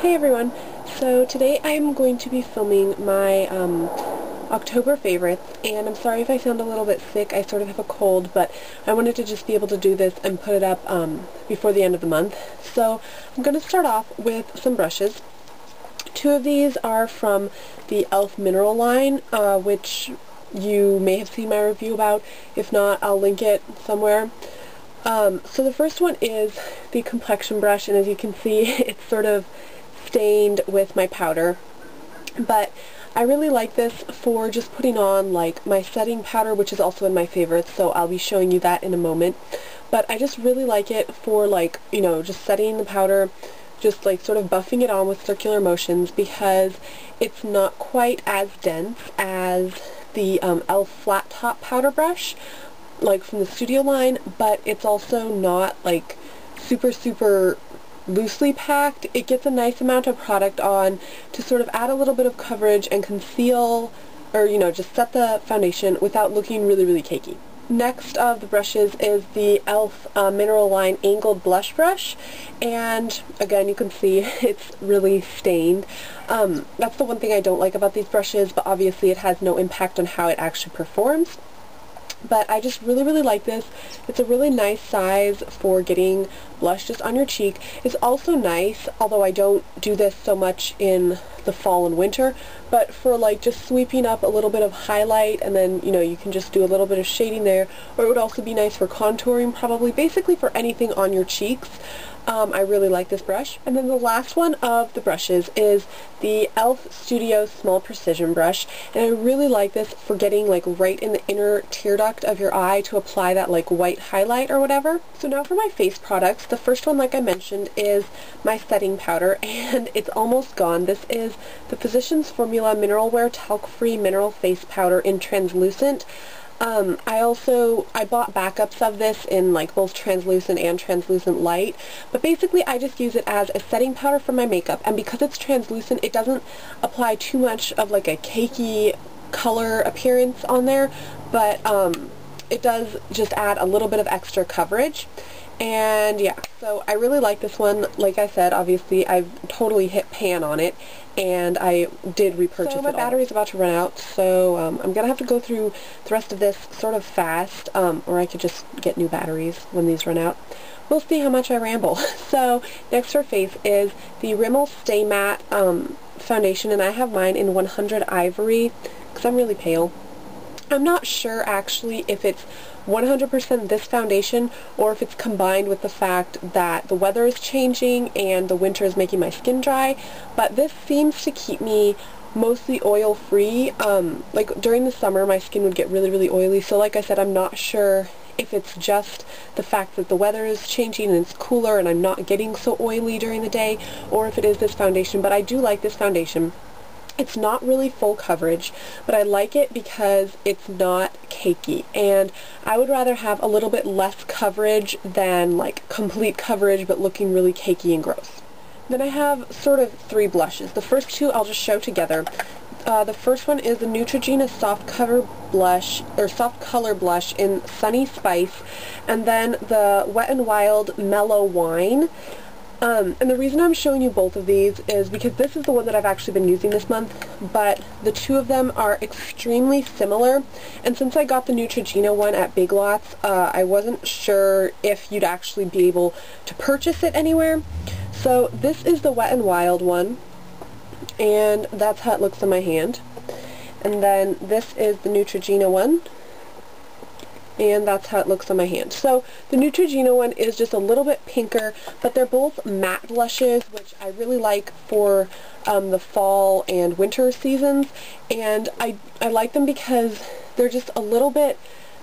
Hey everyone! So today I'm going to be filming my October favorites, and I'm sorry if I sound a little bit sick. I sort of have a cold, but I wanted to just be able to do this and put it up before the end of the month. So I'm going to start off with some brushes. Two of these are from the e.l.f. mineral line, which you may have seen my review about. If not, I'll link it somewhere. So the first one is the complexion brush, and as you can see, it's sort of stained with my powder, but I really like this for just putting on like my setting powder, which is also in my favorites, so I'll be showing you that in a moment. But I just really like it for, like, you know, just setting the powder, just like sort of buffing it on with circular motions, because it's not quite as dense as the e.l.f. flat top powder brush, like from the Studio line, but it's also not like super loosely packed. It gets a nice amount of product on to sort of add a little bit of coverage and conceal, or, you know, just set the foundation without looking really cakey. Next of the brushes is the e.l.f. Mineral Line Angled Blush Brush, and again you can see it's really stained. That's the one thing I don't like about these brushes, but obviously it has no impact on how it actually performs. But I just really like this. It's a really nice size for getting blush just on your cheek. It's also nice, although I don't do this so much in the fall and winter, but for like just sweeping up a little bit of highlight, and then, you know, you can just do a little bit of shading there, or it would also be nice for contouring, probably, basically for anything on your cheeks. I really like this brush. And then the last one of the brushes is the e.l.f. Studio Small Precision Brush, and I really like this for getting like right in the inner tear duct of your eye to apply that like white highlight or whatever. So now for my face products, the first one, like I mentioned, is my setting powder, and it's almost gone. This is the Physicians Formula Mineral Wear Talc-Free Mineral Face Powder in Translucent. I bought backups of this in like both translucent and translucent light, but basically I just use it as a setting powder for my makeup, and because it's translucent it doesn't apply too much of like a cakey color appearance on there, but it does just add a little bit of extra coverage. And yeah, so I really like this one. Like I said, obviously I've totally hit pan on it, and I did repurchase it. So my battery's about to run out, so I'm gonna have to go through the rest of this sort of fast, or I could just get new batteries when these run out. We'll see how much I ramble. So next for face is the Rimmel Stay Matte foundation, and I have mine in 100 Ivory because I'm really pale. I'm not sure actually if it's 100% this foundation, or if it's combined with the fact that the weather is changing and the winter is making my skin dry, but this seems to keep me mostly oil free. Like during the summer my skin would get really oily, so like I said, I'm not sure if it's just the fact that the weather is changing and it's cooler and I'm not getting so oily during the day, or if it is this foundation. But I do like this foundation. It's not really full coverage, but I like it because it's not cakey, and I would rather have a little bit less coverage than like complete coverage but looking really cakey and gross. Then I have sort of three blushes. The first two I'll just show together. The first one is the Neutrogena Soft Color Blush in Sunny Spice, and then the Wet n Wild Mellow Wine. And the reason I'm showing you both of these is because this is the one that I've actually been using this month, but the two of them are extremely similar, and since I got the Neutrogena one at Big Lots, I wasn't sure if you'd actually be able to purchase it anywhere. So this is the Wet n Wild one, and that's how it looks in my hand. And then this is the Neutrogena one, and that's how it looks on my hand. So the Neutrogena one is just a little bit pinker, but they're both matte blushes, which I really like for the fall and winter seasons, and I like them because they're just a little bit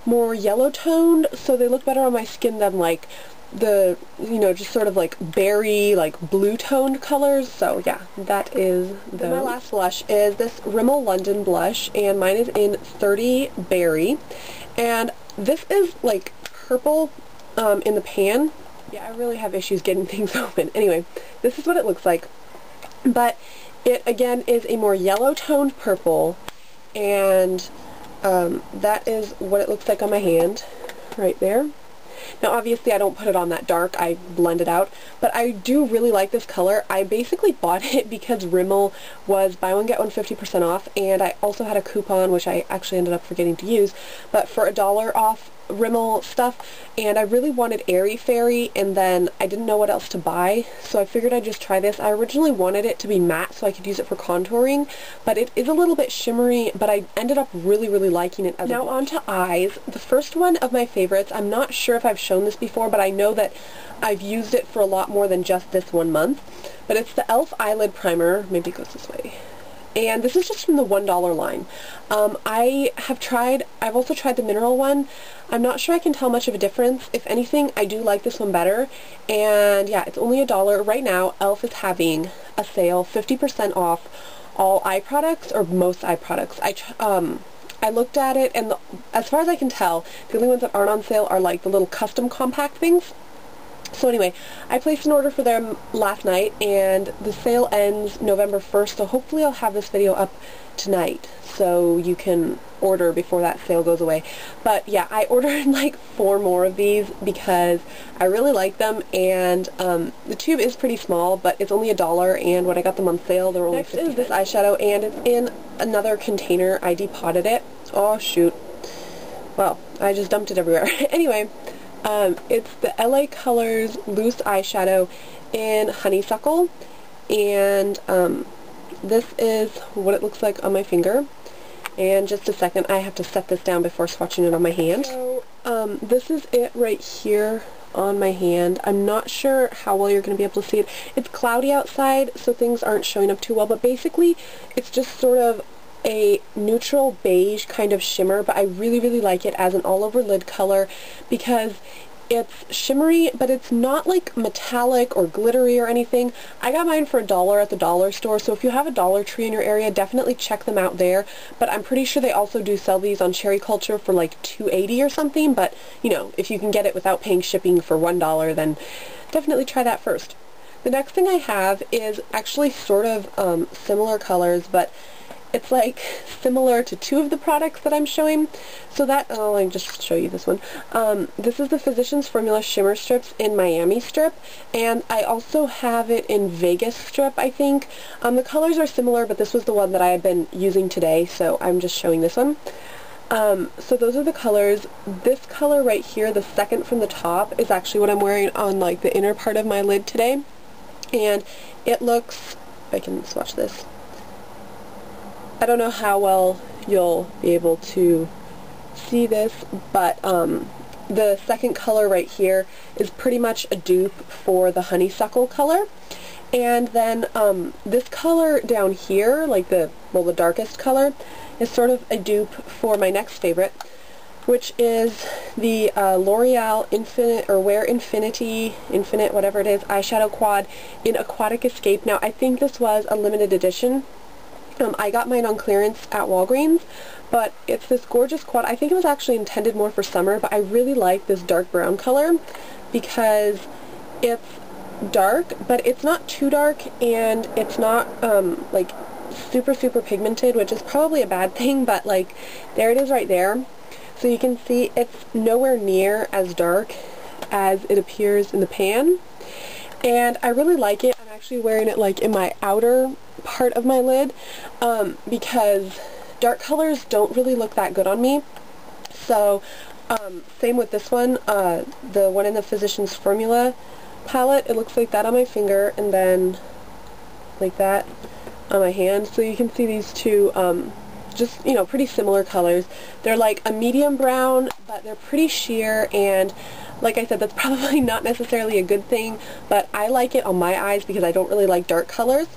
more yellow toned, so they look better on my skin than like the, you know, just sort of like berry, like blue toned colors. So yeah, that is those. My last blush is this Rimmel London blush, and mine is in 30 Berry, and this is like purple in the pan. Yeah, I really have issues getting things open. Anyway, this is what it looks like, but it again is a more yellow toned purple, and that is what it looks like on my hand right there. Now obviously I don't put it on that dark, I blend it out, but I do really like this color. I basically bought it because Rimmel was buy one get one 50% off, and I also had a coupon which I actually ended up forgetting to use, but for $1 off Rimmel stuff, and I really wanted Airy Fairy, and then I didn't know what else to buy, so I figured I'd just try this. I originally wanted it to be matte so I could use it for contouring, but it is a little bit shimmery, but I ended up really liking it as a blush. Now on to eyes. The first one of my favorites, I'm not sure if I've shown this before, but I know that I've used it for a lot more than just this 1 month, but it's the e.l.f. Eyelid Primer. Maybe it goes this way. And this is just from the $1 line. I've also tried the mineral one. I'm not sure I can tell much of a difference. If anything, I do like this one better. And yeah, it's only $1. Right now, e.l.f. is having a sale, 50% off all eye products, or most eye products. I looked at it, and as far as I can tell, the only ones that aren't on sale are like the little custom compact things. So anyway, I placed an order for them last night, and the sale ends November 1st, so hopefully I'll have this video up tonight so you can order before that sale goes away. But yeah, I ordered like 4 more of these because I really like them, and the tube is pretty small, but it's only $1, and when I got them on sale, they were only 50 cents. Next is this eyeshadow, and it's in another container. I depotted it. Oh shoot. Well, I just dumped it everywhere. Anyway, it's the LA Colors Loose Eyeshadow in Honeysuckle, and this is what it looks like on my finger. And just a second, I have to set this down before swatching it on my hand. So, this is it right here on my hand. I'm not sure how well you're going to be able to see it. It's cloudy outside, so things aren't showing up too well, but basically, it's just sort of a neutral beige kind of shimmer, but I really like it as an all-over lid color because it's shimmery, but it's not like metallic or glittery or anything. I got mine for $1 at the dollar store, so if you have a Dollar Tree in your area, definitely check them out there. But I'm pretty sure they also do sell these on Cherry Culture for like $2.80 or something, but you know, if you can get it without paying shipping for $1, then definitely try that first. The next thing I have is actually sort of similar colors, but it's like similar to 2 of the products that I'm showing. So that, oh, I'll just show you this one. This is the Physicians Formula Shimmer Strips in Miami Strip, and I also have it in Vegas Strip, I think. The colors are similar, but this was the one that I had been using today, so I'm just showing this one. So those are the colors. This color right here, the second from the top, is actually what I'm wearing on like the inner part of my lid today. And it looks, if I can swatch this, I don't know how well you'll be able to see this, but the second color right here is pretty much a dupe for the honeysuckle color. And then this color down here, like the darkest color, is sort of a dupe for my next favorite, which is the L'Oreal Infinite, or Wear Infinity, Infinite, whatever it is, eyeshadow quad in Aquatic Escape. Now, I think this was a limited edition. I got mine on clearance at Walgreens, but it's this gorgeous quad. I think it was actually intended more for summer, but I really like this dark brown color because it's dark, but it's not too dark, and it's not like super pigmented, which is probably a bad thing, but like there it is right there. So you can see it's nowhere near as dark as it appears in the pan, and I really like it. I'm actually wearing it like in my outer part of my lid because dark colors don't really look that good on me. So same with this one, the one in the Physicians Formula palette, it looks like that on my finger, and then like that on my hand. So you can see these two just, you know, pretty similar colors. They're like a medium brown, but they're pretty sheer, and like I said, that's probably not necessarily a good thing, but I like it on my eyes because I don't really like dark colors.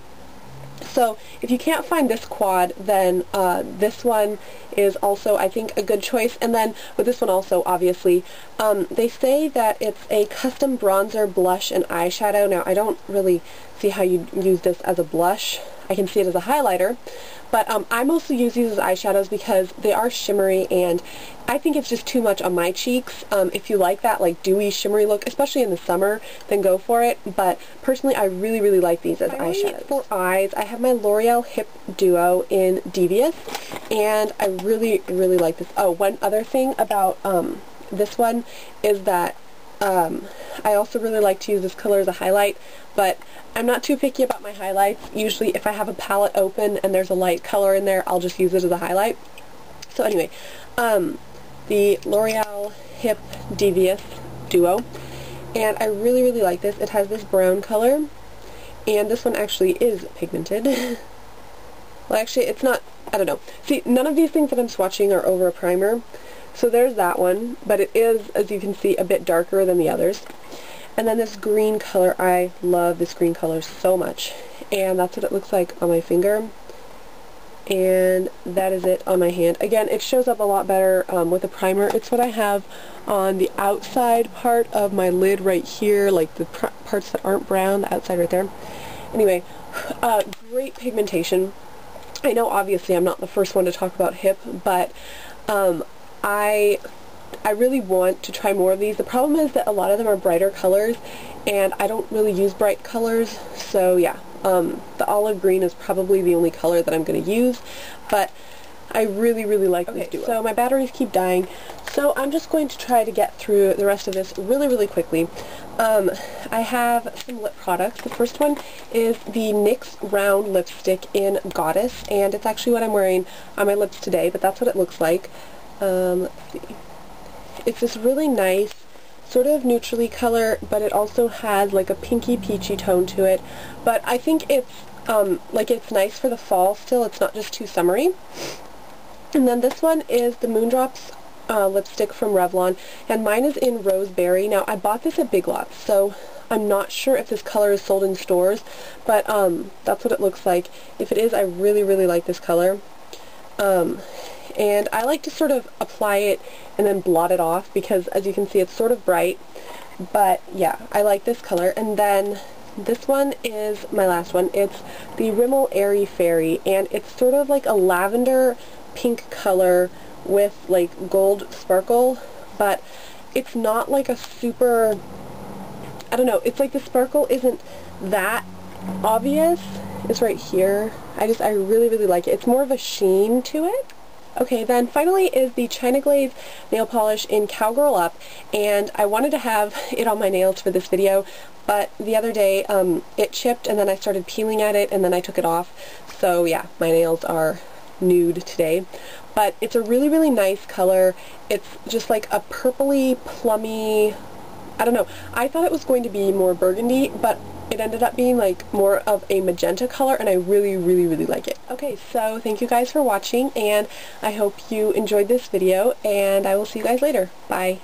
So if you can't find this quad, then this one is also, I think, a good choice. And then with this one also, obviously, they say that it's a custom bronzer, blush, and eyeshadow. Now, I don't really see how you use this as a blush. I can see it as a highlighter, but I mostly use these as eyeshadows because they are shimmery, and I think it's just too much on my cheeks. If you like that like dewy shimmery look, especially in the summer, then go for it, but personally I really like these as eyeshadows. For eyes, I have my L'Oreal Hip Duo in Devious, and I really like this. Oh, one other thing about this one is that I also really like to use this color as a highlight, but I'm not too picky about my highlights. Usually if I have a palette open and there's a light color in there, I'll just use it as a highlight. So anyway, the L'Oreal Hip Devious Duo, and I really, really like this. It has this brown color, and this one actually is pigmented. Well, actually, it's not, I don't know. See, none of these things that I'm swatching are over a primer. So there's that one, but it is, as you can see, a bit darker than the others. And then this green color, I love this green color so much. And that's what it looks like on my finger. And that is it on my hand. Again, it shows up a lot better with a primer. It's what I have on the outside part of my lid right here, like the parts that aren't brown, the outside right there. Anyway, great pigmentation. I know obviously I'm not the first one to talk about Hip, but I really want to try more of these. The problem is that a lot of them are brighter colors, and I don't really use bright colors, so yeah. The olive green is probably the only color that I'm going to use, but I really, really like this duo. So my batteries keep dying, so I'm just going to try to get through the rest of this really, really quickly. I have some lip products. The first one is the NYX Round Lipstick in Goddess, and it's actually what I'm wearing on my lips today, but that's what it looks like. Let's see. It's this really nice sort of neutrally color, but it also has like a pinky peachy tone to it. But I think it's it's nice for the fall still. It's not just too summery. And then this one is the Moondrops lipstick from Revlon, and mine is in Roseberry. Now I bought this at Big Lots, so I'm not sure if this color is sold in stores, but that's what it looks like. If it is, I really, really like this color. And I like to sort of apply it and then blot it off because, as you can see, it's sort of bright. But yeah, I like this color. And then this one is my last one. It's the Rimmel Airy Fairy, and it's sort of like a lavender pink color with like gold sparkle, but it's not like a super, I don't know, it's like the sparkle isn't that obvious. It's right here. I really, really like it. It's more of a sheen to it. Okay, then finally is the China Glaze nail polish in Cowgirl Up, and I wanted to have it on my nails for this video, but the other day it chipped, and then I started peeling at it, and then I took it off. So yeah, my nails are nude today. But it's a really, really nice color. It's just like a purpley, plummy, I don't know. I thought it was going to be more burgundy, but it ended up being like more of a magenta color, and I really, really, really like it. Okay, so thank you guys for watching, and I hope you enjoyed this video, and I will see you guys later. Bye.